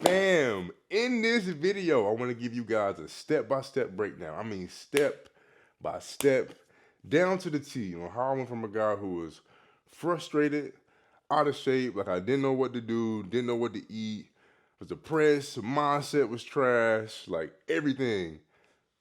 Fam, in this video, I want to give you guys a step-by-step breakdown. I mean, step by step, down to the T, on how I went from a guy who was frustrated, out of shape, like I didn't know what to do, didn't know what to eat, was depressed, mindset was trash, like everything,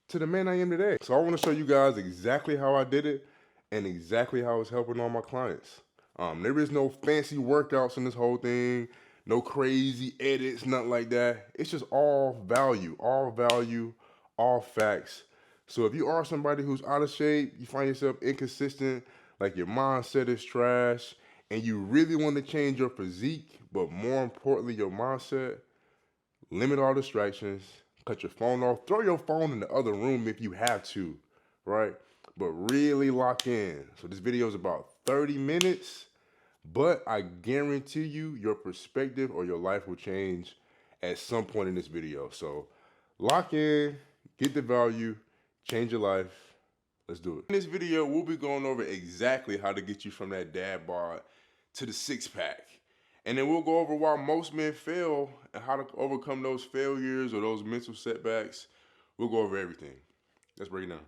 to the man I am today. So I want to show you guys exactly how I did it and exactly how it's helping all my clients. There is no fancy workouts in this whole thing, no crazy edits, nothing like that. It's just all value, all facts. So if you are somebody who's out of shape, you find yourself inconsistent, like your mindset is trash, and you really want to change your physique, but more importantly, your mindset, limit all distractions, cut your phone off, throw your phone in the other room if you have to, right? But really lock in. So this video is about 30 minutes, but I guarantee you your perspective or your life will change at some point in this video. So lock in, get the value, change your life. Let's do it. In this video, we'll be going over exactly how to get you from that dad bod to the six pack. And then we'll go over why most men fail and how to overcome those failures or those mental setbacks. We'll go over everything. Let's break it down.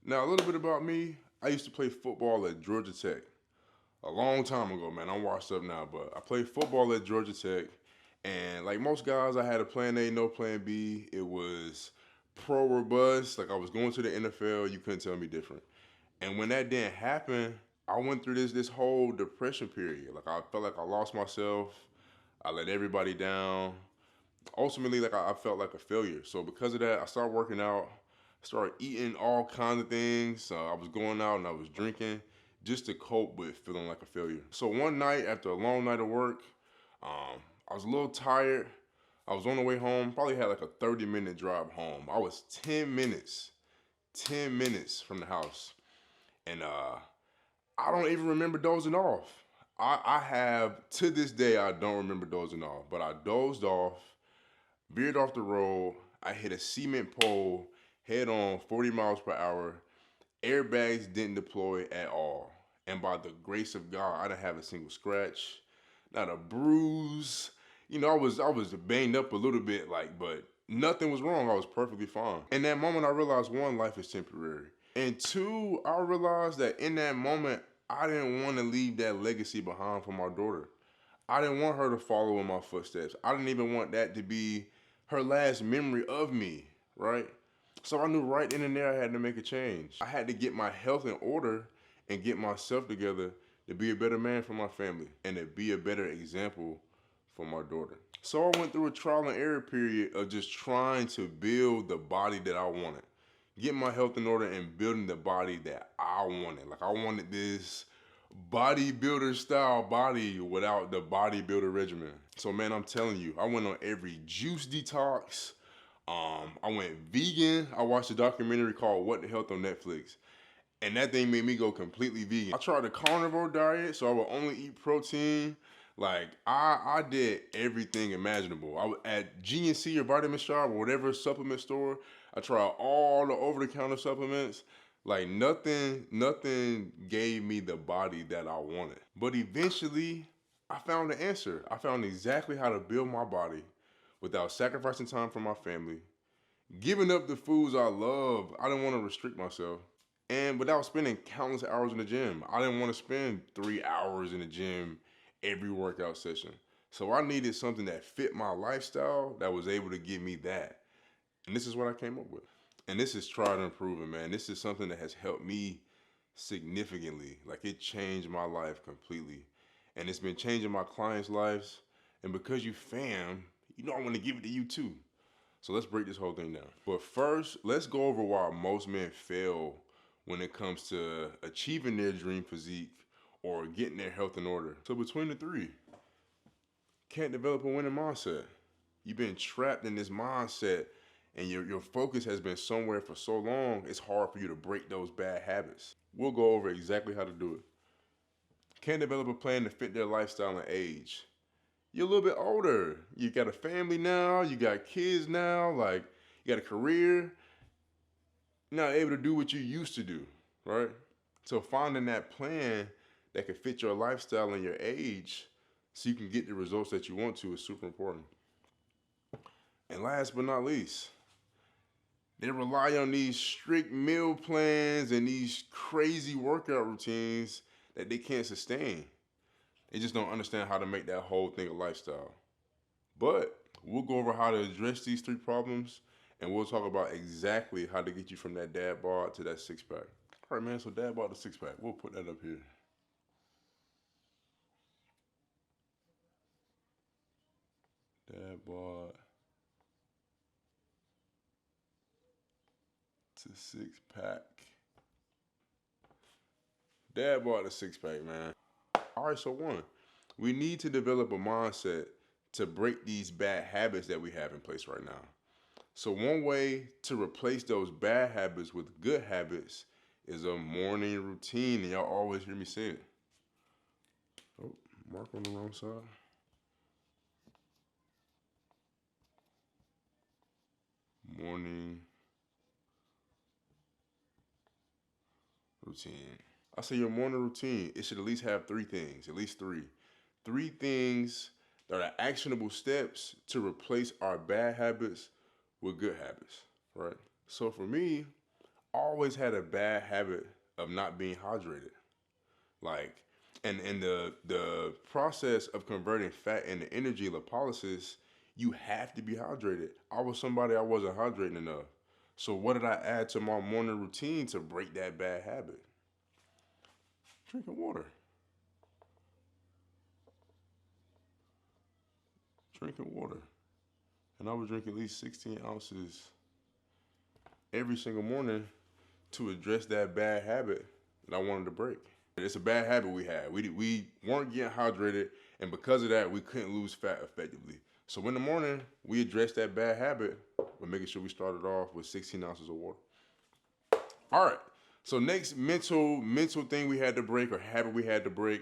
Now, a little bit about me. I used to play football at Georgia Tech. A long time ago, man. I'm washed up now, but I played football at Georgia Tech. And like most guys, I had a plan A, no plan B. It was pro or bust. Like I was going to the NFL. You couldn't tell me different. And when that didn't happen, I went through this whole depression period. Like I felt like I lost myself. I let everybody down. Ultimately, like I felt like a failure. So because of that, I started working out. Started eating all kinds of things. I was going out and I was drinking just to cope with feeling like a failure. So one night after a long night of work, I was a little tired. I was on the way home. Probably had like a 30-minute drive home. I was 10 minutes from the house. And I don't even remember dozing off. I have, to this day, I don't remember dozing off. But I dozed off, veered off the road. I hit a cement pole, head on, 40 miles per hour. Airbags didn't deploy at all. And by the grace of God, I didn't have a single scratch, not a bruise. You know, I was banged up a little bit, like, but nothing was wrong. I was perfectly fine. In that moment, I realized one, life is temporary. And two, I realized that in that moment, I didn't want to leave that legacy behind for my daughter. I didn't want her to follow in my footsteps. I didn't even want that to be her last memory of me, right? So I knew right in and there I had to make a change. I had to get my health in order and get myself together to be a better man for my family and to be a better example for my daughter. So I went through a trial and error period of just trying to build the body that I wanted. Get my health in order and building the body that I wanted. Like I wanted this bodybuilder style body without the bodybuilder regimen. So man, I'm telling you, I went on every juice detox. I went vegan. I watched a documentary called What the Health on Netflix. And that thing made me go completely vegan. I tried the carnivore diet, so I would only eat protein. Like I did everything imaginable. I would at GNC or Vitamin Shop or whatever supplement store. I tried all the over-the-counter supplements. Like nothing gave me the body that I wanted. But eventually, I found the answer. I found exactly how to build my body without sacrificing time for my family, giving up the foods I love. I didn't want to restrict myself. And without spending countless hours in the gym. I didn't want to spend 3 hours in the gym every workout session. So I needed something that fit my lifestyle that was able to give me that. And this is what I came up with. And this is tried and proven, man. This is something that has helped me significantly. Like it changed my life completely. And it's been changing my clients' lives. And because you fam, you know I want to give it to you too. So let's break this whole thing down. But first, let's go over why most men fail when it comes to achieving their dream physique or getting their health in order. So between the three, can't develop a winning mindset. You've been trapped in this mindset and your focus has been somewhere for so long, it's hard for you to break those bad habits. We'll go over exactly how to do it. Can't develop a plan to fit their lifestyle and age. You're a little bit older. You got a family now, you got kids now, like you got a career. You're not able to do what you used to do, right? So finding that plan that can fit your lifestyle and your age so you can get the results that you want to is super important. And last but not least, they rely on these strict meal plans and these crazy workout routines that they can't sustain. They just don't understand how to make that whole thing a lifestyle. But we'll go over how to address these three problems, and we'll talk about exactly how to get you from that dad bod to that six pack. All right, man. So dad bod to six pack. We'll put that up here. Dad bod to six pack. Dad bod to six pack, man. All right. So one, we need to develop a mindset to break these bad habits that we have in place right now. So one way to replace those bad habits with good habits is a morning routine, and y'all always hear me say it. Oh, mark on the wrong side. Morning routine. I say your morning routine, it should at least have three things, at least three. Three things that are actionable steps to replace our bad habits with good habits, right? So for me, I always had a bad habit of not being hydrated. Like, and in the process of converting fat into energy, lipolysis, you have to be hydrated. I was somebody I wasn't hydrating enough. So what did I add to my morning routine to break that bad habit? Drinking water. Drinking water. And I would drink at least 16 ounces every single morning to address that bad habit that I wanted to break. It's a bad habit we had. We weren't getting hydrated, and because of that, we couldn't lose fat effectively. So in the morning, we addressed that bad habit by making sure we started off with 16 ounces of water. All right. So next mental thing we had to break or habit we had to break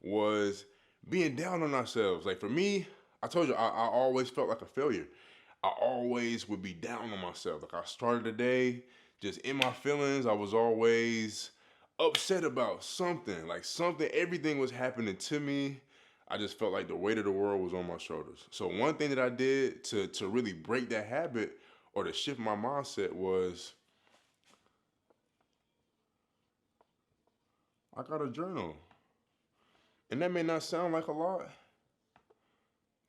was being down on ourselves. Like for me, I told you I always felt like a failure. I always would be down on myself. Like I started the day just in my feelings. I was always upset about something. Like something, everything was happening to me. I just felt like the weight of the world was on my shoulders. So one thing that I did to really break that habit or to shift my mindset was I got a journal. And that may not sound like a lot,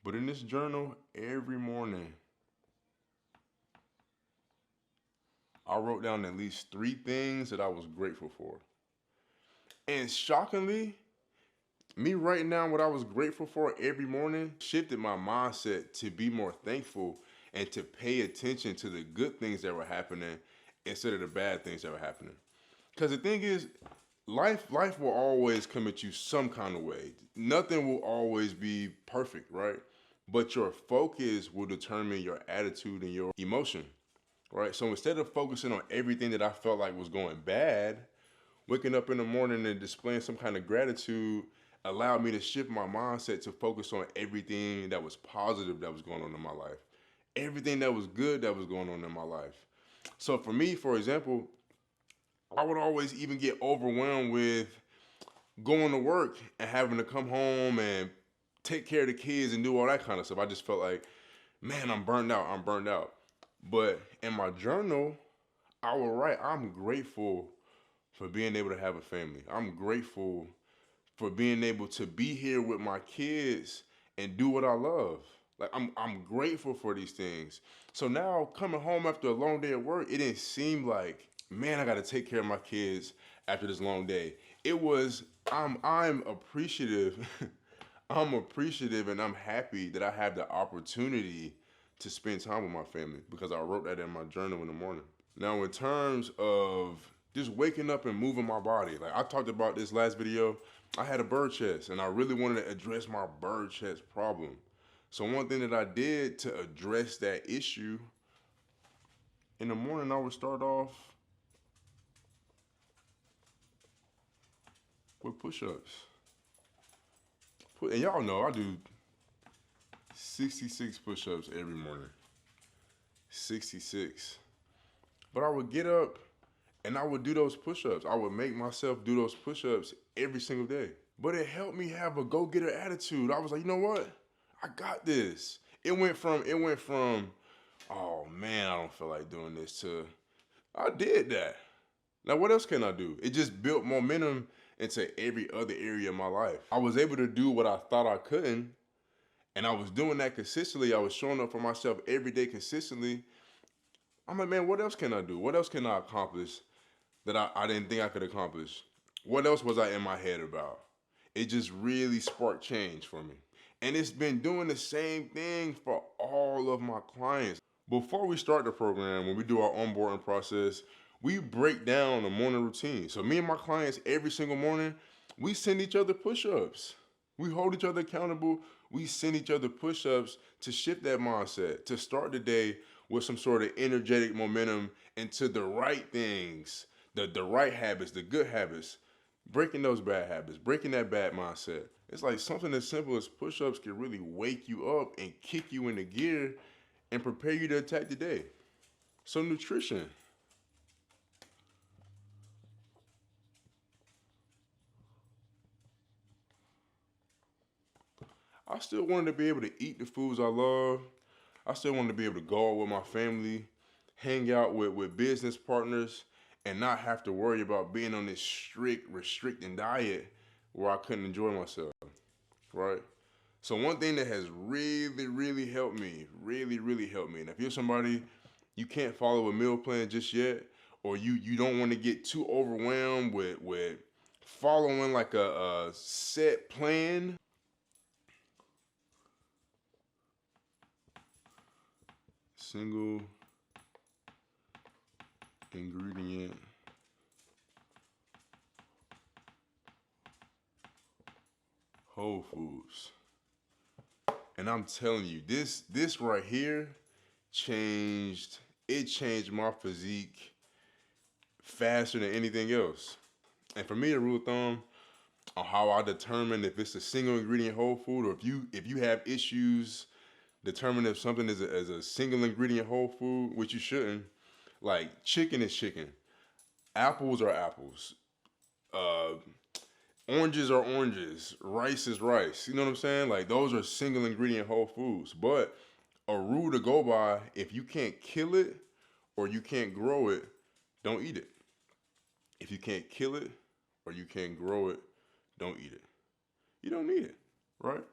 but in this journal, every morning, I wrote down at least three things that I was grateful for. And shockingly, me writing down what I was grateful for every morning shifted my mindset to be more thankful and to pay attention to the good things that were happening instead of the bad things that were happening. Because the thing is, life will always come at you some kind of way. Nothing will always be perfect, right? But your focus will determine your attitude and your emotion, right? So instead of focusing on everything that I felt like was going bad, waking up in the morning and displaying some kind of gratitude allowed me to shift my mindset to focus on everything that was positive that was going on in my life, everything that was good that was going on in my life. So for me, for example, I would always even get overwhelmed with going to work and having to come home and take care of the kids and do all that kind of stuff. I just felt like, man, I'm burned out. I'm burned out. But in my journal, I will write, I'm grateful for being able to have a family. I'm grateful for being able to be here with my kids and do what I love. Like I'm grateful for these things. So now coming home after a long day at work, it didn't seem like, man, I gotta take care of my kids after this long day. It was I'm appreciative. I'm appreciative and I'm happy that I have the opportunity to spend time with my family because I wrote that in my journal in the morning. Now, in terms of just waking up and moving my body, like I talked about this last video, I had a bird chest and I really wanted to address my bird chest problem. So one thing that I did to address that issue, in the morning I would start off with push-ups. And y'all know I do 66 push-ups every morning. 66. But I would get up and I would do those push-ups. I would make myself do those push-ups every single day. But it helped me have a go-getter attitude. I was like, you know what? I got this. It went from oh man, I don't feel like doing this, to I did that. Now what else can I do? It just built momentum into every other area of my life. I was able to do what I thought I couldn't, and I was doing that consistently. I was showing up for myself every day consistently. I'm like, man, what else can I do? What else can I accomplish that I didn't think I could accomplish? What else was I in my head about? It just really sparked change for me. And it's been doing the same thing for all of my clients. Before we start the program, when we do our onboarding process, we break down a morning routine. So me and my clients every single morning, we send each other push-ups. We hold each other accountable. We send each other push-ups to shift that mindset, to start the day with some sort of energetic momentum into the right things, the right habits, the good habits, breaking those bad habits, breaking that bad mindset. It's like something as simple as push-ups can really wake you up and kick you into gear and prepare you to attack the day. So nutrition. I still wanted to be able to eat the foods I love. I still wanted to be able to go out with my family, hang out with business partners, and not have to worry about being on this strict, restricting diet where I couldn't enjoy myself, right? So one thing that has really, really helped me, really helped me, and if you're somebody you can't follow a meal plan just yet, or you don't want to get too overwhelmed with following like a set plan, single ingredient whole foods. And I'm telling you, this right here changed it changed my physique faster than anything else. And for me, a rule of thumb on how I determine if it's a single ingredient whole food, or if you have issues determine if something is a single ingredient whole food, which you shouldn't. Like chicken is chicken, apples are apples, uh, oranges are oranges, rice is rice. You know what I'm saying? Like those are single ingredient whole foods. But a rule to go by: if you can't kill it or you can't grow it, don't eat it. If you can't kill it or you can't grow it, don't eat it. You don't need it, right?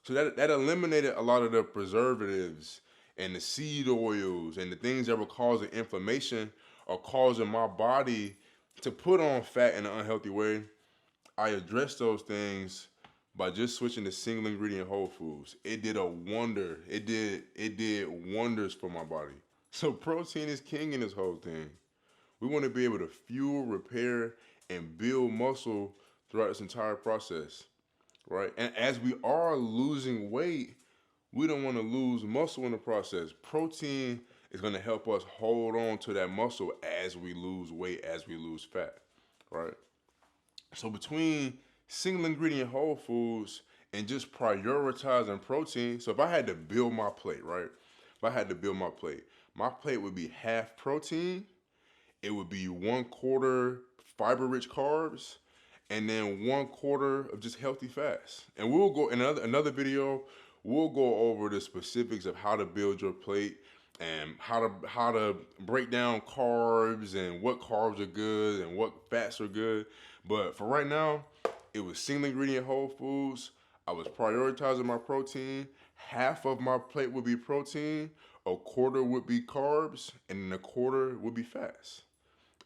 So that eliminated a lot of the preservatives and the seed oils and the things that were causing inflammation or causing my body to put on fat in an unhealthy way. I addressed those things by just switching to single ingredient whole foods. It did a wonder. It did wonders for my body. So protein is king in this whole thing. We want to be able to fuel, repair, and build muscle throughout this entire process, right? And as we are losing weight, we don't want to lose muscle in the process. Protein is going to help us hold on to that muscle as we lose weight, as we lose fat, right? So between single ingredient whole foods and just prioritizing protein, so if I had to build my plate, right? If I had to build my plate would be half protein, it would be 1/4 fiber rich carbs, and then 1/4 of just healthy fats. And we'll go in another video, we'll go over the specifics of how to build your plate and how to break down carbs and what carbs are good and what fats are good. But for right now, it was single ingredient whole foods. I was prioritizing my protein. Half of my plate would be protein, a quarter would be carbs, and then a quarter would be fats.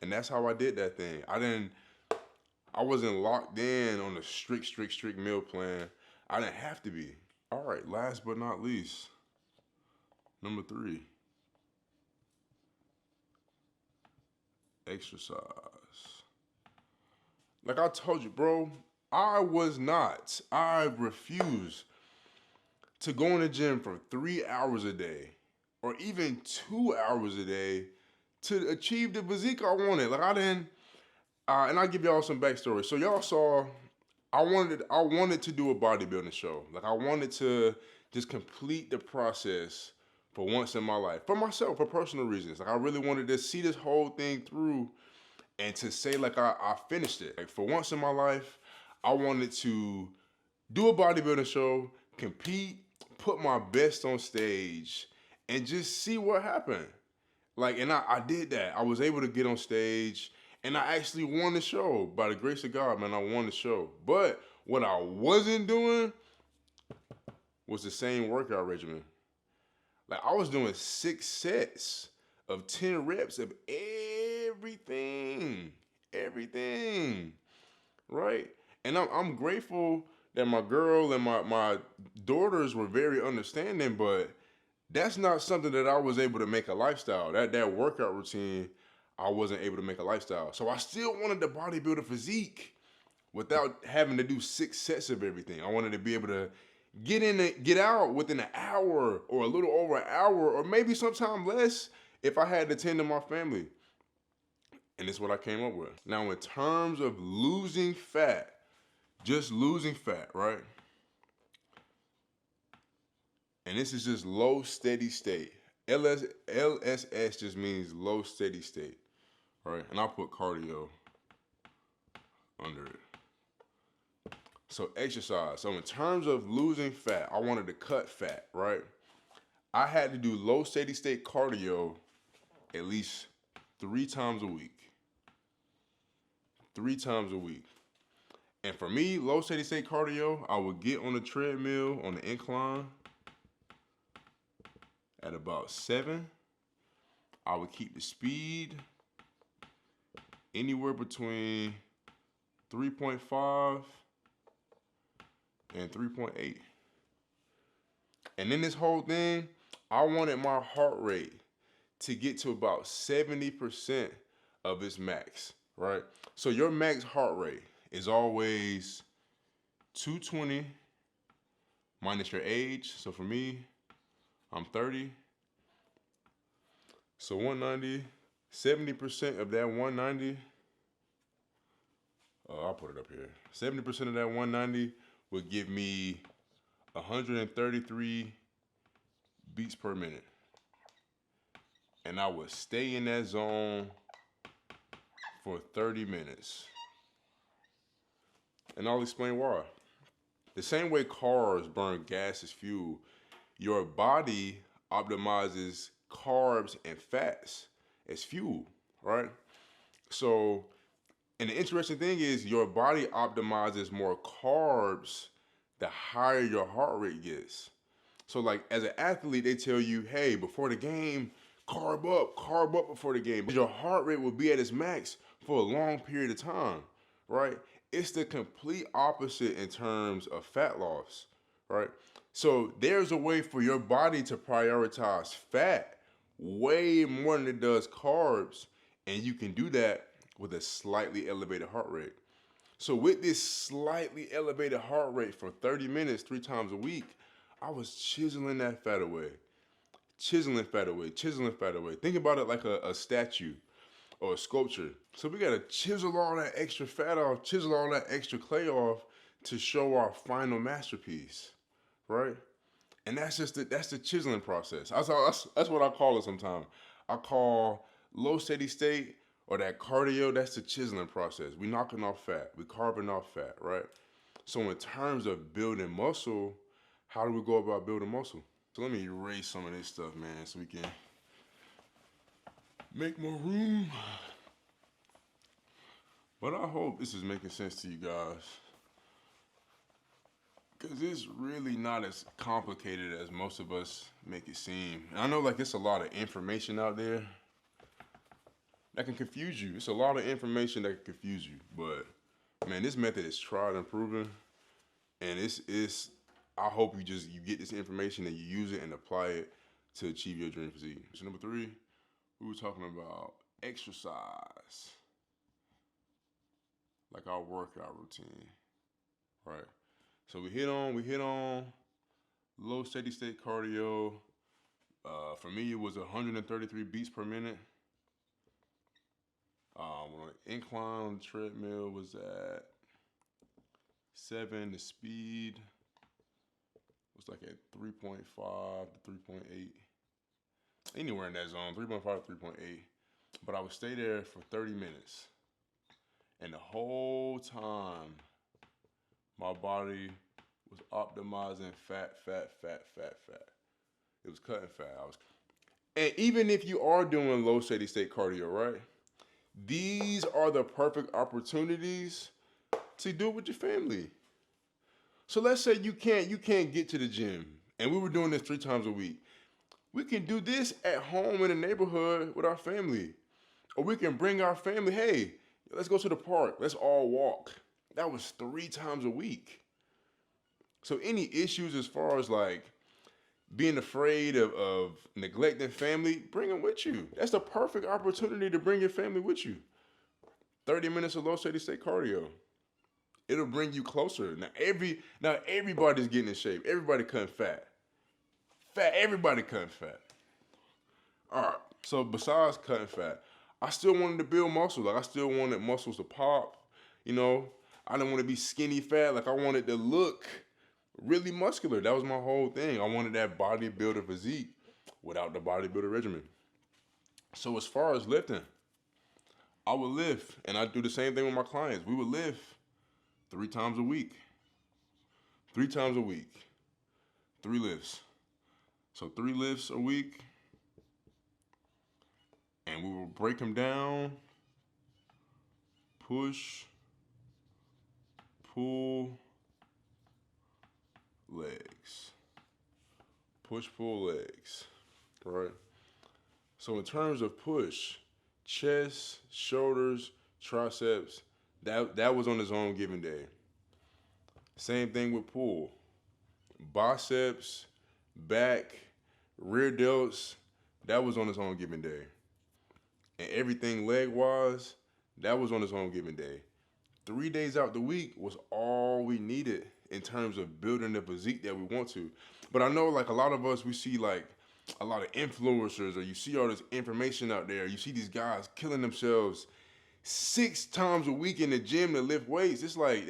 And that's how I did that thing. I wasn't locked in on a strict meal plan. I didn't have to be. All right, last but not least, number 3, exercise. Like I told you, bro, I refused to go in the gym for 3 hours a day or even 2 hours a day to achieve the physique I wanted. Like I didn't, and I'll give y'all some backstory. So y'all saw, I wanted to do a bodybuilding show. Like I wanted to just complete the process for once in my life, for myself, for personal reasons. Like I really wanted to see this whole thing through and to say like I finished it. Like for once in my life, I wanted to do a bodybuilding show, compete, put my best on stage, and just see what happened. Like, and I did that. I was able to get on stage, and I actually won the show. By the grace of God, man, I won the show. But what I wasn't doing was the same workout regimen. Like, I was doing 6 sets of 10 reps of everything, right? And I'm grateful that my girl and my daughters were very understanding, but that's not something that I was able to make a lifestyle. That workout routine, I wasn't able to make a lifestyle. So I still wanted the bodybuilder physique without having to do 6 sets of everything. I wanted to be able to get out within an hour or a little over an hour or maybe sometime less if I had to tend to my family. And it's what I came up with. Now, in terms of losing fat, just losing fat, right? And this is just low steady state. LSS just means low steady state, right? And I'll put cardio under it. So exercise. So in terms of losing fat, I wanted to cut fat, right? I had to do low steady state cardio at least 3 times a week. 3 times a week. And for me, low steady state cardio, I would get on the treadmill on the incline at about 7. I would keep the speed anywhere between 3.5 and 3.8. And in this whole thing, I wanted my heart rate to get to about 70% of its max, right? So your max heart rate is always 220 minus your age. So for me, I'm 30. So 190, 70% of that 190, I'll put it up here. 70% of that 190 would give me 133 beats per minute. And I would stay in that zone for 30 minutes. And I'll explain why. The same way cars burn gas as fuel, your body optimizes carbs and fats as fuel, right? So, and the interesting thing is your body optimizes more carbs the higher your heart rate gets. So like as an athlete, they tell you, hey, before the game, carb up before the game. Your heart rate will be at its max for a long period of time, right? It's the complete opposite in terms of fat loss, right? So there's a way for your body to prioritize fat way more than it does carbs, and you can do that with a slightly elevated heart rate. So with this slightly elevated heart rate for 30 minutes, 3 times a week, I was chiseling that fat away. Chiseling fat away. Think about it like a statue or a sculpture. So we gotta chisel all that extra fat off, chisel all that extra clay off to show our final masterpiece, right? And that's the chiseling process. That's what I call it sometimes. I call low steady state or that cardio, that's the chiseling process. We knocking off fat, we carving off fat, right? So in terms of building muscle, how do we go about building muscle? So let me erase some of this stuff, man, so we can make more room. But I hope this is making sense to you guys. Because it's really not as complicated as most of us make it seem. And I know like it's a lot of information out there that can confuse you. It's a lot of information that can confuse you. But man, this method is tried and proven. And it's I hope you get this information and you use it and apply it to achieve your dream physique. So number 3, we were talking about exercise. Like our workout routine. Right. So we hit on low steady state cardio. For me, it was 133 beats per minute. When the incline on the treadmill was at 7. The speed was like at 3.5 to 3.8. Anywhere in that zone, 3.5 to 3.8. But I would stay there for 30 minutes. And the whole time, my body was optimizing fat. It was cutting fat. And even if you are doing low steady state cardio, right? These are the perfect opportunities to do it with your family. So let's say you can't get to the gym, and we were doing this 3 times a week. We can do this at home in the neighborhood with our family, or we can bring our family. Hey, let's go to the park. Let's all walk. That was 3 times a week. So any issues as far as like being afraid of neglecting family, bring them with you. That's the perfect opportunity to bring your family with you. 30 minutes of low steady state cardio. It'll bring you closer. Now everybody's getting in shape. Everybody cutting fat. Everybody cutting fat. All right. So besides cutting fat, I still wanted to build muscle. Like I still wanted muscles to pop. You know, I didn't want to be skinny fat. Like I wanted to look really muscular. That was my whole thing. I wanted that bodybuilder physique without the bodybuilder regimen. So as far as lifting, I would lift, and I do the same thing with my clients. We would lift 3 times a week. 3 times a week. 3 lifts. So 3 lifts a week, and we will break them down. Push, pull, legs. Push, pull, legs. Right? So in terms of push, chest, shoulders, triceps, that was on its own given day. Same thing with pull. Biceps, back, rear delts, that was on its own given day. And everything leg wise, that was on its own given day. 3 days out the week was all we needed in terms of building the physique that we want to. But I know like a lot of us, we see like a lot of influencers, or you see all this information out there. You see these guys killing themselves 6 times a week in the gym to lift weights. It's like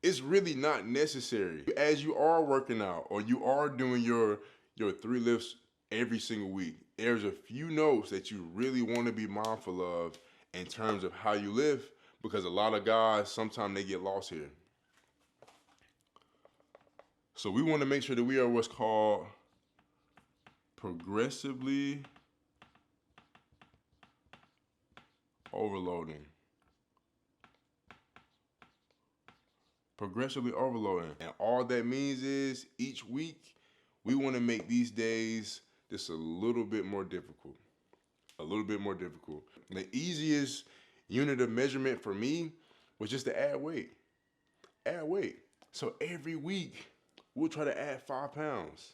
it's really not necessary. As you are working out or you are doing your 3 lifts every single week, there's a few notes that you really want to be mindful of in terms of how you lift, because a lot of guys, sometimes they get lost here. So we want to make sure that we are what's called progressively overloading. Progressively overloading. And all that means is each week, we want to make these days just a little bit more difficult. A little bit more difficult. The easiest unit of measurement for me was just to add weight. Add weight. So every week, we'll try to add 5 pounds.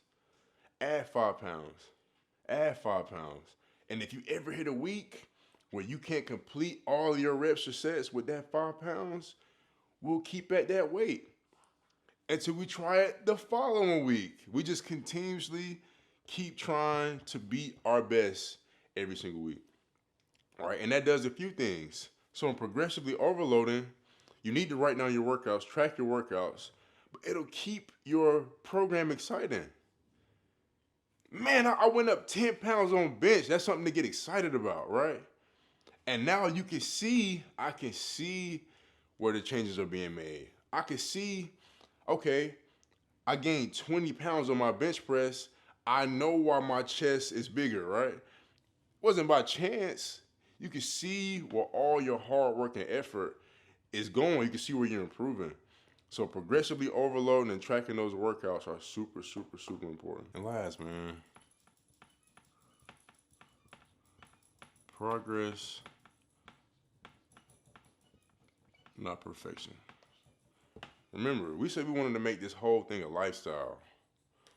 Add 5 pounds. Add 5 pounds. And if you ever hit a week where you can't complete all your reps or sets with that 5 pounds, we'll keep at that weight until we try it the following week. We just continuously keep trying to beat our best every single week. All right, and that does a few things. So in progressively overloading, you need to write down your workouts, track your workouts, but it'll keep your program exciting. Man, I went up 10 pounds on bench. That's something to get excited about, right? And now I can see where the changes are being made. I can see, okay, I gained 20 pounds on my bench press. I know why my chest is bigger, right? It wasn't by chance. You can see where all your hard work and effort is going. You can see where you're improving. So progressively overloading and tracking those workouts are super, super, super important. And last, man, progress, not perfection. Remember, we said we wanted to make this whole thing a lifestyle.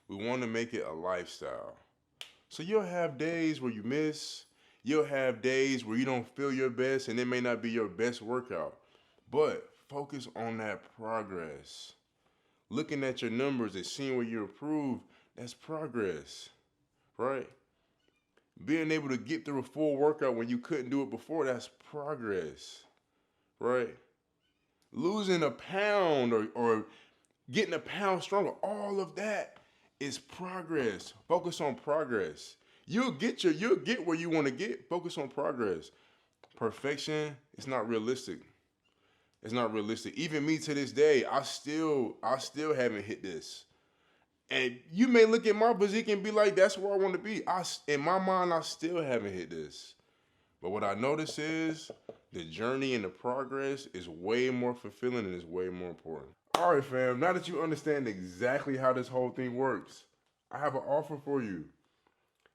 We want to make it a lifestyle. So you'll have days where you miss. You'll have days where you don't feel your best, and it may not be your best workout. But focus on that progress. Looking at your numbers and seeing where you improve, that's progress, right? Being able to get through a full workout when you couldn't do it before, that's progress, right? Losing a pound or getting a pound stronger, all of that is progress. Focus on progress. You'll get where you want to get. Focus on progress. Perfection, it's not realistic. It's not realistic. Even me to this day, I still haven't hit this. And you may look at my physique and be like, that's where I want to be. In my mind, I still haven't hit this. But what I notice is the journey and the progress is way more fulfilling and is way more important. All right, fam. Now that you understand exactly how this whole thing works, I have an offer for you.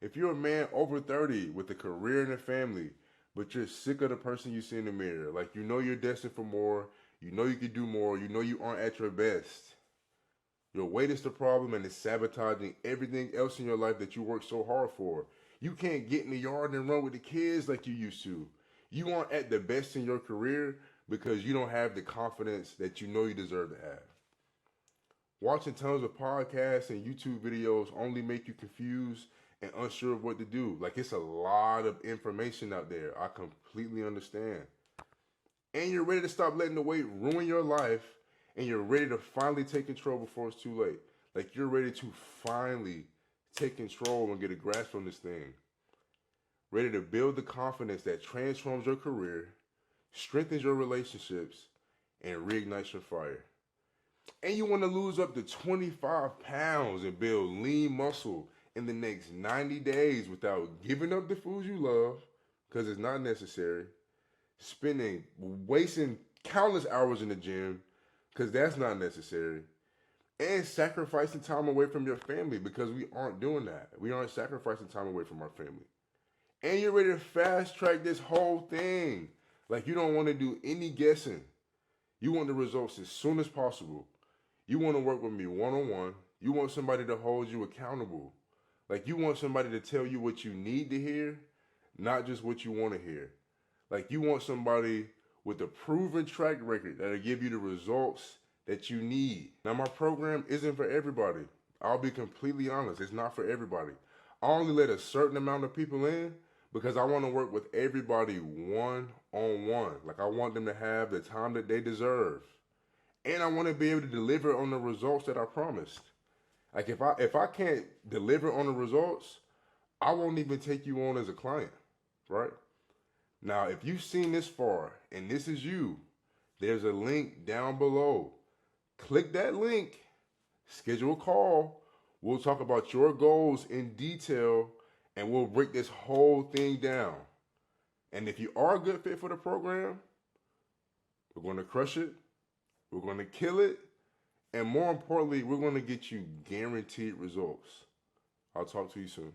If you're a man over 30 with a career and a family, but you're sick of the person you see in the mirror, like you know you're destined for more, you know you can do more, you know you aren't at your best. Your weight is the problem and it's sabotaging everything else in your life that you work so hard for. You can't get in the yard and run with the kids like you used to. You aren't at the best in your career because you don't have the confidence that you know you deserve to have. Watching tons of podcasts and YouTube videos only make you confused and unsure of what to do. Like it's a lot of information out there. I completely understand. And you're ready to stop letting the weight ruin your life and you're ready to finally take control before it's too late. Like you're ready to finally take control and get a grasp on this thing. Ready to build the confidence that transforms your career, strengthens your relationships, and reignites your fire. And you want to lose up to 25 pounds and build lean muscle in the next 90 days without giving up the foods you love, because it's not necessary, wasting countless hours in the gym, because that's not necessary, and sacrificing time away from your family, because we aren't doing that. We aren't sacrificing time away from our family. And you're ready to fast track this whole thing. Like you don't want to do any guessing. You want the results as soon as possible. You want to work with me one-on-one. You want somebody to hold you accountable. Like you want somebody to tell you what you need to hear, not just what you want to hear. Like you want somebody with a proven track record that'll give you the results that you need. Now my program isn't for everybody. I'll be completely honest, it's not for everybody. I only let a certain amount of people in because I want to work with everybody one-on-one. Like I want them to have the time that they deserve. And I want to be able to deliver on the results that I promised. Like if I can't deliver on the results, I won't even take you on as a client, right? Now, if you've seen this far and this is you, there's a link down below. Click that link, schedule a call. We'll talk about your goals in detail and we'll break this whole thing down. And if you are a good fit for the program, we're going to crush it. We're going to kill it. And more importantly, we're going to get you guaranteed results. I'll talk to you soon.